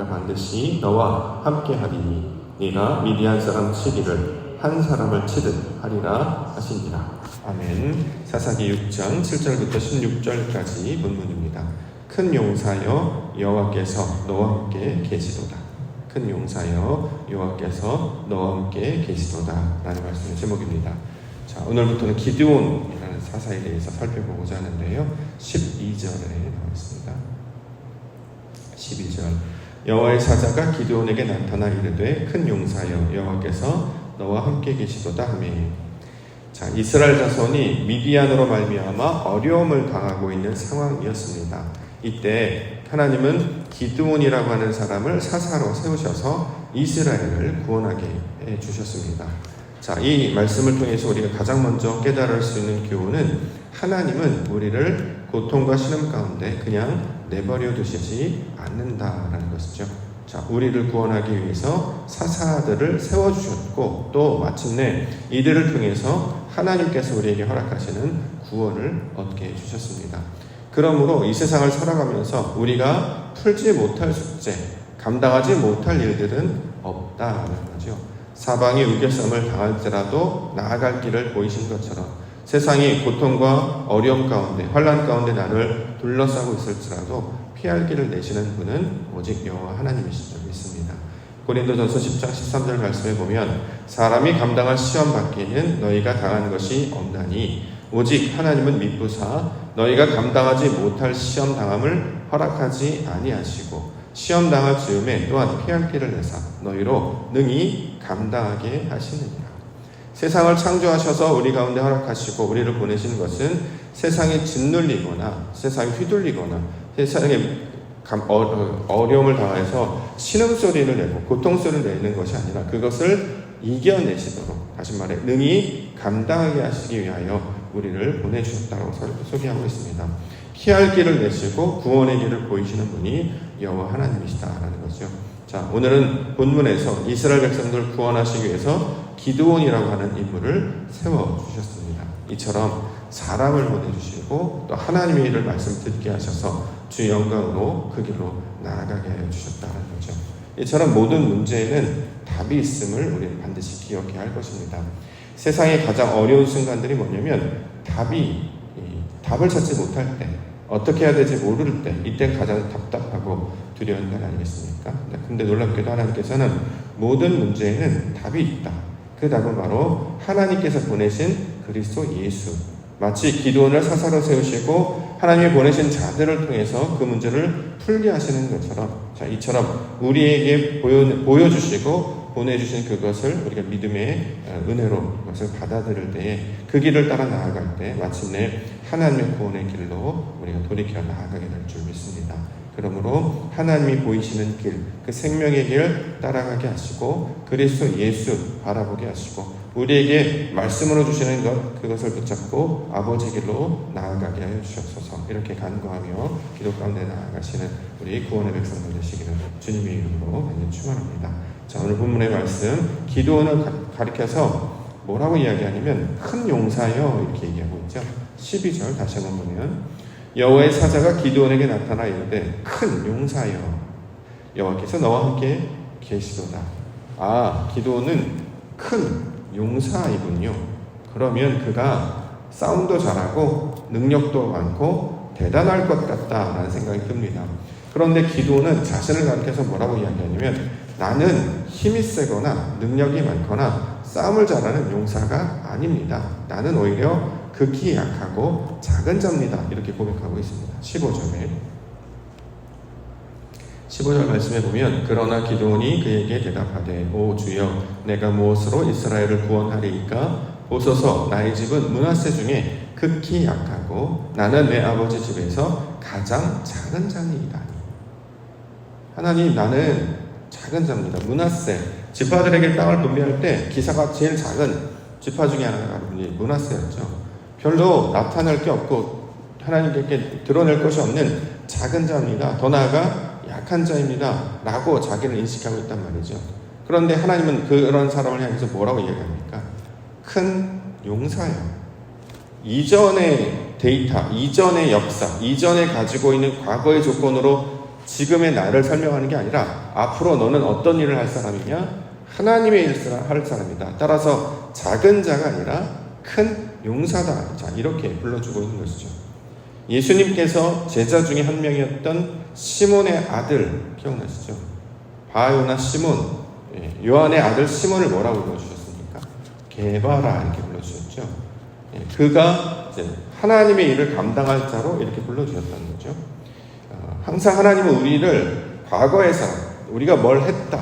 내가 반드시 너와 함께하리니 네가 미디안 사람 치기를 한 사람을 치듯 하리라 하시니라. 아멘. 사사기 6장 7절부터 16절까지 본문입니다. 큰 용사여 여호와께서 너와 함께 계시도다. 큰 용사여 여호와께서 너와 함께 계시도다 라는 말씀의 제목입니다. 자, 오늘부터는 기드온이라는 사사에 대해서 살펴보고자 하는데요. 12절에 나와 있습니다. 12절 여호와의 사자가 기드온에게 나타나 이르되 큰 용사여 여호와께서 너와 함께 계시도다 하며. 자, 이스라엘 자손이 미디안으로 말미암아 어려움을 당하고 있는 상황이었습니다. 이때 하나님은 기드온이라고 하는 사람을 사사로 세우셔서 이스라엘을 구원하게 해주셨습니다. 자, 이 말씀을 통해서 우리가 가장 먼저 깨달을 수 있는 교훈은 하나님은 우리를 고통과 시험 가운데 그냥 내버려 두시지 않는다라는 것이죠. 자, 우리를 구원하기 위해서 사사들을 세워주셨고 또 마침내 이들을 통해서 하나님께서 우리에게 허락하시는 구원을 얻게 해주셨습니다. 그러므로 이 세상을 살아가면서 우리가 풀지 못할 숙제, 감당하지 못할 일들은 없다라는 거죠. 사방이 우겨쌈을 당할지라도 나아갈 길을 보이신 것처럼 세상이 고통과 어려움 가운데 환난 가운데 나를 둘러싸고 있을지라도 피할 길을 내시는 분은 오직 여호와 하나님이신 줄 믿습니다. 고린도전서 10장 13절 말씀에 보면 사람이 감당할 시험 밖에는 너희가 당한 것이 없나니 오직 하나님은 미쁘사 너희가 감당하지 못할 시험 당함을 허락하지 아니하시고 시험 당할 즈음에 또한 피할 길을 내사 너희로 능히 감당하게 하시느니라. 세상을 창조하셔서 우리 가운데 허락하시고 우리를 보내시는 것은 세상에 짓눌리거나 세상에 휘둘리거나 세상에 어려움을 당해서 신음소리를 내고 고통소리를 내는 것이 아니라 그것을 이겨내시도록, 다시 말해 능히 감당하게 하시기 위하여 우리를 보내주셨다고 소개하고 있습니다. 피할 길을 내시고 구원의 길을 보이시는 분이 여호와 하나님이시다라는 거죠. 자, 오늘은 본문에서 이스라엘 백성들을 구원하시기 위해서 기드온이라고 하는 인물을 세워주셨습니다. 이처럼 사람을 보내주시고 또 하나님의 일을 말씀 듣게 하셔서 주 영광으로 그 길로 나아가게 해주셨다는 거죠. 이처럼 모든 문제에는 답이 있음을 우리는 반드시 기억해야 할 것입니다. 세상의 가장 어려운 순간들이 뭐냐면 답을 찾지 못할 때, 어떻게 해야 될지 모를 때, 이때 가장 답답하고 두려운 날 아니겠습니까? 근데 놀랍게도 하나님께서는 모든 문제에는 답이 있다. 그 답은 바로 하나님께서 보내신 그리스도 예수. 마치 기드온을 사사로 세우시고 하나님이 보내신 자들을 통해서 그 문제를 풀게 하시는 것처럼, 자, 이처럼 우리에게 보여주시고 보내주신 그것을 우리가 믿음의 은혜로 그것을 받아들일 때에 그 길을 따라 나아갈 때 마침내 하나님의 구원의 길로 우리가 돌이켜 나아가게 될 줄 믿습니다. 그러므로 하나님이 보이시는 길, 그 생명의 길 따라가게 하시고 그리스도 예수 바라보게 하시고 우리에게 말씀으로 주시는 것, 그것을 붙잡고 아버지 길로 나아가게 하여 주옵소서. 이렇게 간구하며 기도 가운데 나아가시는 우리 구원의 백성들 되시기를 주님의 이름으로 많이 축원합니다. 자, 오늘 본문의 말씀 기드온을 가리켜서 뭐라고 이야기하냐면 큰 용사여 이렇게 얘기하고 있죠. 12절 다시 한번 보면 여호와의 사자가 기드온에게 나타나 이르되 큰 용사여 여호와께서 너와 함께 계시도다. 아, 기드온은 큰 용사이군요. 그러면 그가 싸움도 잘하고 능력도 많고 대단할 것 같다라는 생각이 듭니다. 그런데 기드온은 자신을 가리켜서 뭐라고 이야기하냐면 나는 힘이 세거나 능력이 많거나 싸움을 잘하는 용사가 아닙니다. 나는 오히려 극히 약하고 작은 자입니다. 이렇게 고백하고 있습니다. 15절 말씀에 보면 그러나 기드온이 그에게 대답하되 오 주여 내가 무엇으로 이스라엘을 구원하리이까 보소서 나의 집은 므낫세 중에 극히 약하고 나는 내 아버지 집에서 가장 작은 자니이다니. 하나님, 나는 작은 자입니다. 므낫세, 지파들에게 땅을 분배할 때 기사가 제일 작은 지파 중에 하나가 므낫세였죠. 별로 나타낼 게 없고 하나님께 드러낼 것이 없는 작은 자입니다. 더 나아가 약한 자입니다. 라고 자기를 인식하고 있단 말이죠. 그런데 하나님은 그런 사람을 향해서 뭐라고 이야기합니까? 큰 용사요. 이전의 데이터, 이전의 역사, 이전에 가지고 있는 과거의 조건으로 지금의 나를 설명하는 게 아니라 앞으로 너는 어떤 일을 할 사람이냐? 하나님의 일을 할 사람이다. 따라서 작은 자가 아니라 큰 용사다. 자, 이렇게 불러주고 있는 것이죠. 예수님께서 제자 중에 한 명이었던 시몬의 아들 기억나시죠? 바요나 시몬, 요한의 아들 시몬을 뭐라고 불러주셨습니까? 게바라 이렇게 불러주셨죠. 그가 이제 하나님의 일을 감당할 자로 이렇게 불러주셨다는 거죠. 항상 하나님은 우리를 과거의 사람, 우리가 뭘 했다,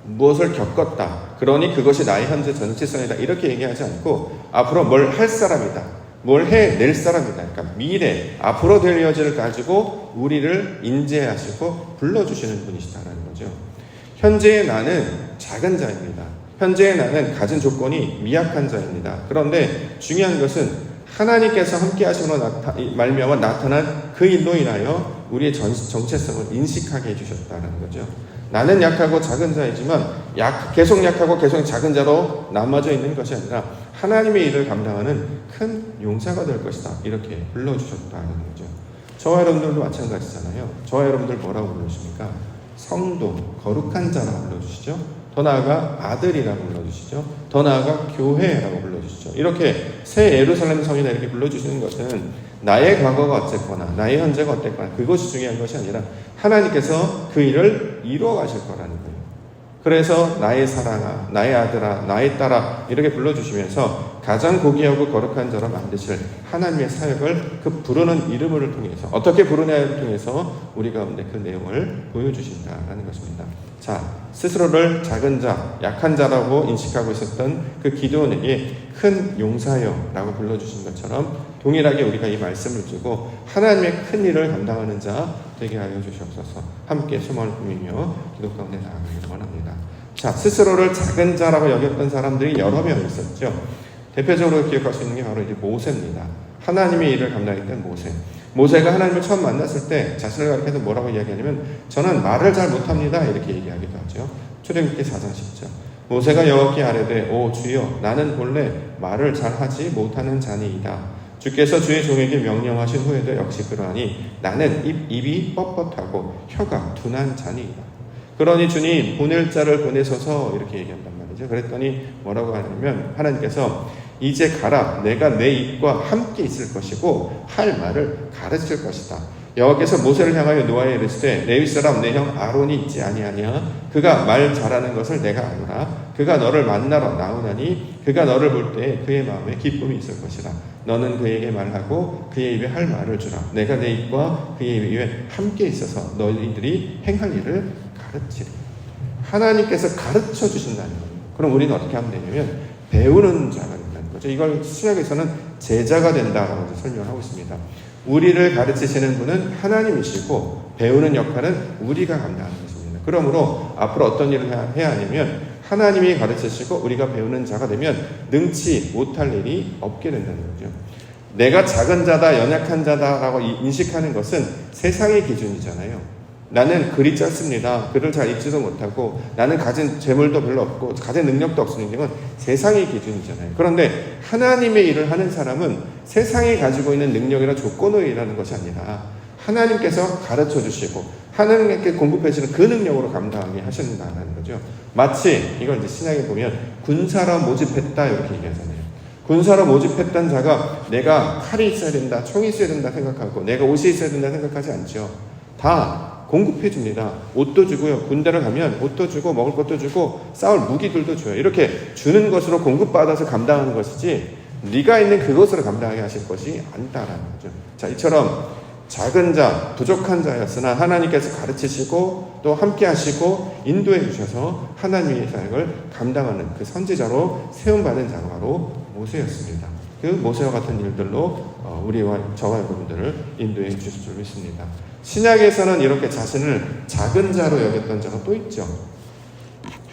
무엇을 겪었다, 그러니 그것이 나의 현재 정체성이다 이렇게 얘기하지 않고 앞으로 뭘 할 사람이다, 뭘 해낼 사람이다. 그러니까 미래, 앞으로 될 여지를 가지고 우리를 인재하시고 불러주시는 분이시다라는 거죠. 현재의 나는 작은 자입니다. 현재의 나는 가진 조건이 미약한 자입니다. 그런데 중요한 것은 하나님께서 함께 하심으로 말미암아 나타난 그 일로 인하여 우리의 정체성을 인식하게 해주셨다는 거죠. 나는 약하고 작은 자이지만 계속 약하고 계속 작은 자로 남아져 있는 것이 아니라 하나님의 일을 감당하는 큰 용사가 될 것이다. 이렇게 불러주셨다는 거죠. 저와 여러분들도 마찬가지잖아요. 저와 여러분들 뭐라고 부르십니까? 성도, 거룩한 자라고 불러주시죠. 더 나아가 아들이라고 불러주시죠. 더 나아가 교회라고 불러주시죠. 이렇게 새 예루살렘 성이다 이렇게 불러주시는 것은 나의 과거가 어쨌거나 나의 현재가 어땠거나 그것이 중요한 것이 아니라 하나님께서 그 일을 이루어 가실 거라는 거예요. 그래서 나의 사랑아, 나의 아들아, 나의 딸아 이렇게 불러주시면서 가장 고귀하고 거룩한 자로 만드실 하나님의 사역을 그 부르는 이름을 통해서 어떻게 부르냐를 통해서 우리 가운데 그 내용을 보여주신다라는 것입니다. 자, 스스로를 작은 자, 약한 자라고 인식하고 있었던 그 기드온에게 큰 용사여 라고 불러주신 것처럼 동일하게 우리가 이 말씀을 주고 하나님의 큰 일을 감당하는 자 되게 하여 주시옵소서. 함께 소망을 꾸미며 기도 가운데 나아가기를 원합니다. 자, 스스로를 작은 자라고 여겼던 사람들이 여러 명 있었죠. 대표적으로 기억할 수 있는 게 바로 이제 모세입니다. 하나님의 일을 감당했던 모세. 모세가 하나님을 처음 만났을 때 자신을 가리켜서 뭐라고 이야기하냐면 저는 말을 잘 못합니다 이렇게 얘기하기도 하죠. 출애굽기 4장 10절. 모세가 여호와께 아뢰되 오 주여 나는 본래 말을 잘하지 못하는 자니이다. 주께서 주의 종에게 명령하신 후에도 역시 그러하니 나는 입이 뻣뻣하고 혀가 둔한 자니이다. 그러니 주님 보낼 자를 보내소서 이렇게 얘기한단 말이죠. 그랬더니 뭐라고 하냐면 하나님께서 이제 가라 내가 내 입과 함께 있을 것이고 할 말을 가르칠 것이다. 여호와께서 모세를 향하여 노아에 이르시되 레위 사람 내 형 아론이 있지 아니하냐 그가 말 잘하는 것을 내가 아노라. 그가 너를 만나러 나오나니 그가 너를 볼 때에 그의 마음에 기쁨이 있을 것이라. 너는 그에게 말하고 그의 입에 할 말을 주라. 내가 내 입과 그의 입에 함께 있어서 너희들이 행할 일을 가르치리. 하나님께서 가르쳐 주신다는 거예요. 그럼 우리는 어떻게 하면 되냐면 배우는 자가 된다는 거죠. 이걸 신약에서는 제자가 된다라고 설명하고 있습니다. 우리를 가르치시는 분은 하나님이시고 배우는 역할은 우리가 감당하는 것입니다. 그러므로 앞으로 어떤 일을 해야 하냐면 하나님이 가르치시고 우리가 배우는 자가 되면 능치 못할 일이 없게 된다는 거죠. 내가 작은 자다, 연약한 자다라고 인식하는 것은 세상의 기준이잖아요. 나는 글이 짧습니다. 글을 잘 읽지도 못하고 나는 가진 재물도 별로 없고 가진 능력도 없으는 건 세상의 기준이잖아요. 그런데 하나님의 일을 하는 사람은 세상이 가지고 있는 능력이나 조건으로 일하는 것이 아니라 하나님께서 가르쳐 주시고 하나님께 공급해 주시는 그 능력으로 감당하게 하신다는 거죠. 마치 이걸 이제 신약에 보면 군사로 모집했다 이렇게 얘기하잖아요. 군사로 모집했던 자가 내가 칼이 있어야 된다, 총이 있어야 된다 생각하고 내가 옷이 있어야 된다 생각하지 않죠. 다 공급해 줍니다. 옷도 주고요. 군대를 가면 옷도 주고 먹을 것도 주고 싸울 무기들도 줘요. 이렇게 주는 것으로 공급받아서 감당하는 것이지 네가 있는 그것으로 감당하게 하실 것이 아니다라는 거죠. 자, 이처럼 작은 자, 부족한 자였으나 하나님께서 가르치시고 또 함께 하시고 인도해 주셔서 하나님의 사역을 감당하는 그 선지자로 세움받은 자가 바로 모세였습니다. 그 모세와 같은 일들로 우리와 저와 여러분들을 인도해 주실 줄 믿습니다. 신약에서는 이렇게 자신을 작은 자로 여겼던 자가 또 있죠.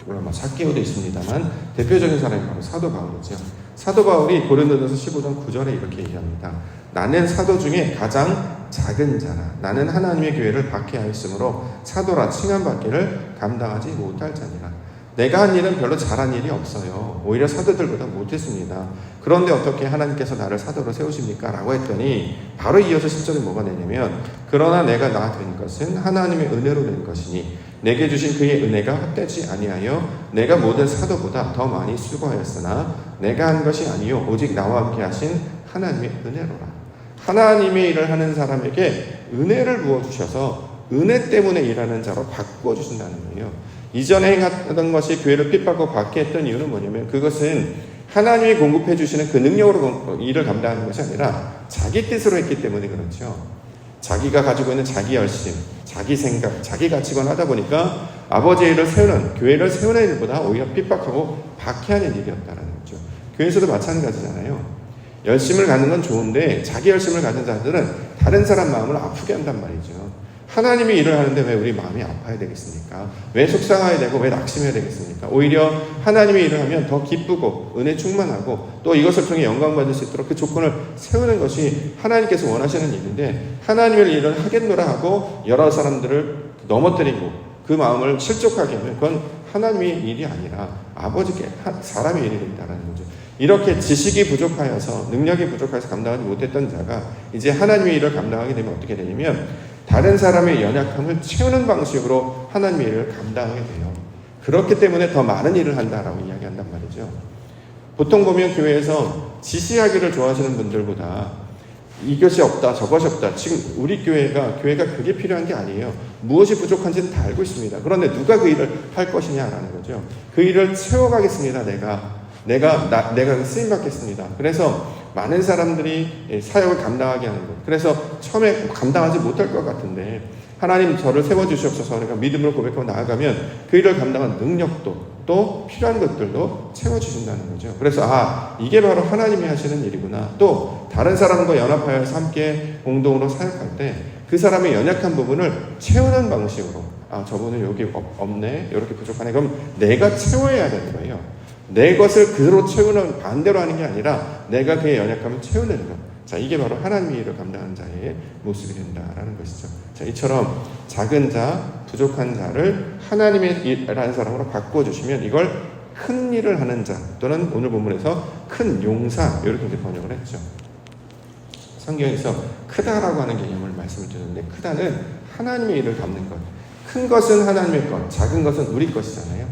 물론 삭개오도 있습니다만 대표적인 사람이 바로 사도 바울이죠. 사도 바울이 고린도전서 15장 9절에 이렇게 얘기합니다. 나는 사도 중에 가장 작은 자라. 나는 하나님의 교회를 박해하였으므로 사도라 칭함받기를 감당하지 못할 자니라. 내가 한 일은 별로 잘한 일이 없어요. 오히려 사도들보다 못했습니다. 그런데 어떻게 하나님께서 나를 사도로 세우십니까? 라고 했더니 바로 이어서 10절에 뭐가 되냐면 그러나 내가 나 된 것은 하나님의 은혜로 된 것이니 내게 주신 그의 은혜가 헛되지 아니하여 내가 모든 사도보다 더 많이 수고하였으나 내가 한 것이 아니요 오직 나와 함께 하신 하나님의 은혜로라. 하나님의 일을 하는 사람에게 은혜를 부어주셔서 은혜 때문에 일하는 자로 바꿔주신다는 거예요. 이전에 행하던 것이 교회를 핍박하고 받게 했던 이유는 뭐냐면 그것은 하나님이 공급해 주시는 그 능력으로 일을 감당하는 것이 아니라 자기 뜻으로 했기 때문에 그렇죠. 자기가 가지고 있는 자기 열심, 자기 생각, 자기 가치관 하다 보니까 아버지의 일을 세우는, 교회를 세우는 일보다 오히려 핍박하고 박해하는 일이었다는 거죠. 교회에서도 마찬가지잖아요. 열심을 갖는 건 좋은데 자기 열심을 가진 자들은 다른 사람 마음을 아프게 한단 말이죠. 하나님이 일을 하는데 왜 우리 마음이 아파야 되겠습니까? 왜 속상해야 되고 왜 낙심해야 되겠습니까? 오히려 하나님이 일을 하면 더 기쁘고 은혜 충만하고 또 이것을 통해 영광받을 수 있도록 그 조건을 세우는 것이 하나님께서 원하시는 일인데 하나님의 일을 하겠노라 하고 여러 사람들을 넘어뜨리고 그 마음을 실족하게 하면 그건 하나님의 일이 아니라 아버지께 사람의 일이 된다는 거죠. 이렇게 지식이 부족하여서 능력이 부족해서 감당하지 못했던 자가 이제 하나님의 일을 감당하게 되면 어떻게 되냐면 다른 사람의 연약함을 채우는 방식으로 하나님의 일을 감당하게 돼요. 그렇기 때문에 더 많은 일을 한다라고 이야기한단 말이죠. 보통 보면 교회에서 지시하기를 좋아하시는 분들보다 이것이 없다 저것이 없다, 지금 우리 교회가 그게 필요한 게 아니에요. 무엇이 부족한지는 다 알고 있습니다. 그런데 누가 그 일을 할 것이냐라는 거죠. 그 일을 채워가겠습니다. 내가 쓰임 받겠습니다. 그래서 많은 사람들이 사역을 감당하게 하는 것. 그래서 처음에 감당하지 못할 것 같은데 하나님 저를 세워주시옵소서 그러니까 믿음으로 고백하고 나아가면 그 일을 감당한 능력도 또 필요한 것들도 채워주신다는 거죠. 그래서 이게 바로 하나님이 하시는 일이구나. 또 다른 사람과 연합하여서 함께 공동으로 사역할 때 그 사람의 연약한 부분을 채우는 방식으로 저분은 여기 없네, 이렇게 부족하네, 그럼 내가 채워야 되는 거예요. 내 것을 그대로 채우는, 반대로 하는 게 아니라 내가 그의 연약함을 채우는 것. 자, 이게 바로 하나님의 일을 감당하는 자의 모습이 된다라는 것이죠. 자, 이처럼 작은 자, 부족한 자를 하나님의 일하는 사람으로 바꿔주시면 이걸 큰 일을 하는 자 또는 오늘 본문에서 큰 용사 이렇게 번역을 했죠. 성경에서 크다라고 하는 개념을 말씀을 드렸는데 크다는 하나님의 일을 담는 것. 큰 것은 하나님의 것, 작은 것은 우리 것이잖아요.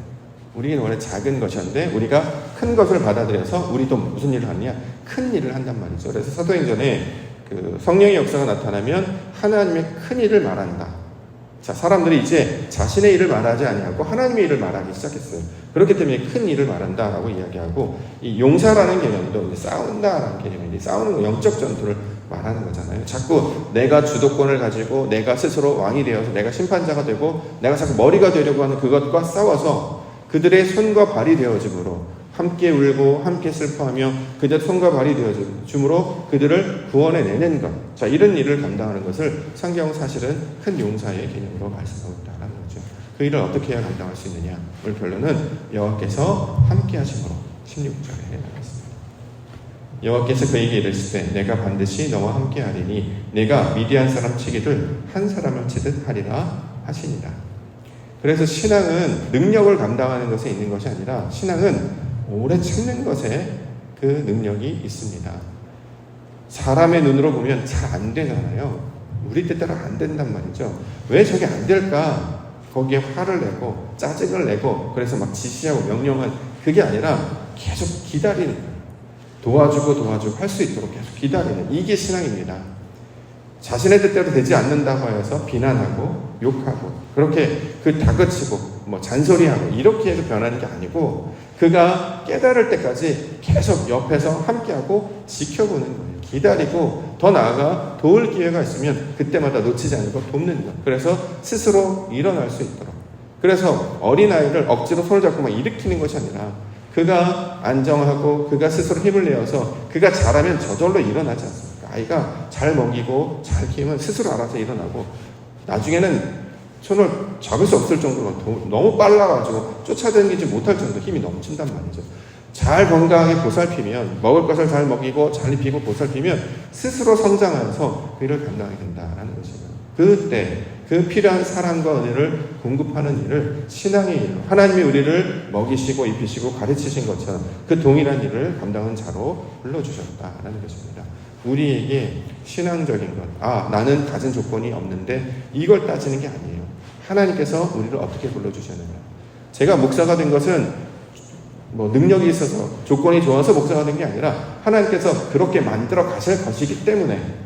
우리는 원래 작은 것이었는데 우리가 큰 것을 받아들여서 우리도 무슨 일을 하느냐? 큰 일을 한단 말이죠. 그래서 사도행전에 그 성령의 역사가 나타나면 하나님의 큰 일을 말한다. 자, 사람들이 이제 자신의 일을 말하지 아니하고 하나님의 일을 말하기 시작했어요. 그렇기 때문에 큰 일을 말한다라고 이야기하고 이 용사라는 개념도 이제 싸운다라는 개념인데 싸우는 거 영적 전투를 말하는 거잖아요. 자꾸 내가 주도권을 가지고 내가 스스로 왕이 되어서 내가 심판자가 되고 내가 자꾸 머리가 되려고 하는 그것과 싸워서 그들의 손과 발이 되어줌으로 함께 울고 함께 슬퍼하며 그들 손과 발이 되어줌으로 그들을 구원해 내는 것. 자, 이런 일을 감당하는 것을 성경 사실은 큰 용사의 개념으로 말씀하고 있다는 거죠. 그 일을 어떻게 해야 감당할 수 있느냐? 오늘 결론은 여호와께서 함께 하심으로 16절에 나왔습니다. 여호와께서 그에게 이르시되 내가 반드시 너와 함께 하리니 내가 미디안 사람 치기를 한 사람을 치듯 하리라 하시니라. 그래서 신앙은 능력을 감당하는 것에 있는 것이 아니라 신앙은 오래 참는 것에 그 능력이 있습니다. 사람의 눈으로 보면 잘 안 되잖아요. 우리 뜻대로 안 된단 말이죠. 왜 저게 안 될까? 거기에 화를 내고 짜증을 내고 그래서 막 지시하고 명령한 그게 아니라 계속 기다리는 거예요. 도와주고 할 수 있도록 계속 기다리는 이게 신앙입니다. 자신의 뜻대로 되지 않는다고 해서 비난하고 욕하고 그렇게 다그치고 잔소리하고 이렇게 해서 변하는 게 아니고 그가 깨달을 때까지 계속 옆에서 함께하고 지켜보는 거예요. 기다리고 더 나아가 도울 기회가 있으면 그때마다 놓치지 않고 돕는 것. 그래서 스스로 일어날 수 있도록. 그래서 어린아이를 억지로 손을 잡고 막 일으키는 것이 아니라 그가 안정하고 그가 스스로 힘을 내어서 그가 잘하면 저절로 일어나지 않습니까? 아이가 잘 먹이고 잘 키우면 스스로 알아서 일어나고 나중에는 손을 잡을 수 없을 정도로 너무 빨라가지고 쫓아다니지 못할 정도로 힘이 넘친단 말이죠. 잘 건강하게 보살피면 먹을 것을 잘 먹이고 잘 입히고 보살피면 스스로 성장하여서 그 일을 감당하게 된다라는 것이죠. 그때 그 필요한 사랑과 은혜를 공급하는 일을 신앙의 일로 하나님이 우리를 먹이시고 입히시고 가르치신 것처럼 그 동일한 일을 감당한 자로 불러주셨다라는 것입니다. 우리에게 신앙적인 것, 나는 가진 조건이 없는데 이걸 따지는 게 아니에요. 하나님께서 우리를 어떻게 불러주셨느냐. 제가 목사가 된 것은 능력이 있어서 조건이 좋아서 목사가 된 게 아니라 하나님께서 그렇게 만들어 가실 것이기 때문에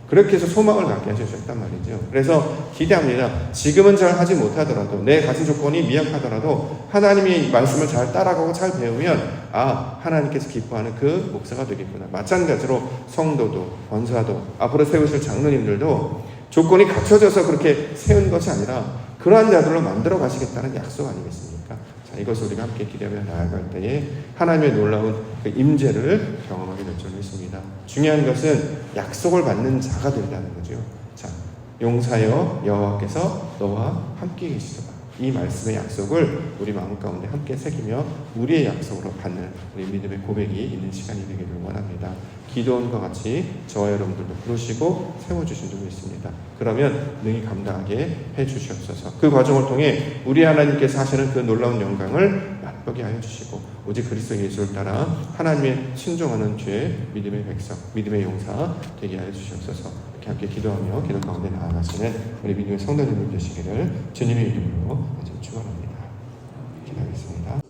그렇게 해서 소망을 갖게 하셨단 말이죠. 그래서 기대합니다. 지금은 잘 하지 못하더라도 내 가진 조건이 미약하더라도 하나님의 말씀을 잘 따라가고 잘 배우면 하나님께서 기뻐하는 그 목사가 되겠구나. 마찬가지로 성도도 권사도 앞으로 세우실 장로님들도 조건이 갖춰져서 그렇게 세운 것이 아니라 그러한 자들로 만들어 가시겠다는 약속 아니겠습니까? 자, 이것을 우리가 함께 기대하며 나아갈 때에 하나님의 놀라운 그 임재를 경험하게 될 줄 믿습니다. 중요한 것은 약속을 받는 자가 된다는 거죠. 자, 용사여 여호와께서 너와 함께 계시도다. 이 말씀의 약속을 우리 마음 가운데 함께 새기며 우리의 약속으로 받는 우리 믿음의 고백이 있는 시간이 되기를 원합니다. 기도원과 같이 저와 여러분들도 부르시고 세워주신 줄 믿습니다. 그러면 능히 감당하게 해주시옵소서. 그 과정을 통해 우리 하나님께서 하시는 그 놀라운 영광을 맛보게 하여 주시고 오직 그리스도 예수를 따라 하나님의 순종하는 죄 믿음의 백성, 믿음의 용사 되게 하여 주시옵소서. 이렇게 함께 기도하며 기도 가운데 나아가시는 우리 믿음의 성도님들 되시기를 주님의 이름으로 축원합니다. 기도하겠습니다.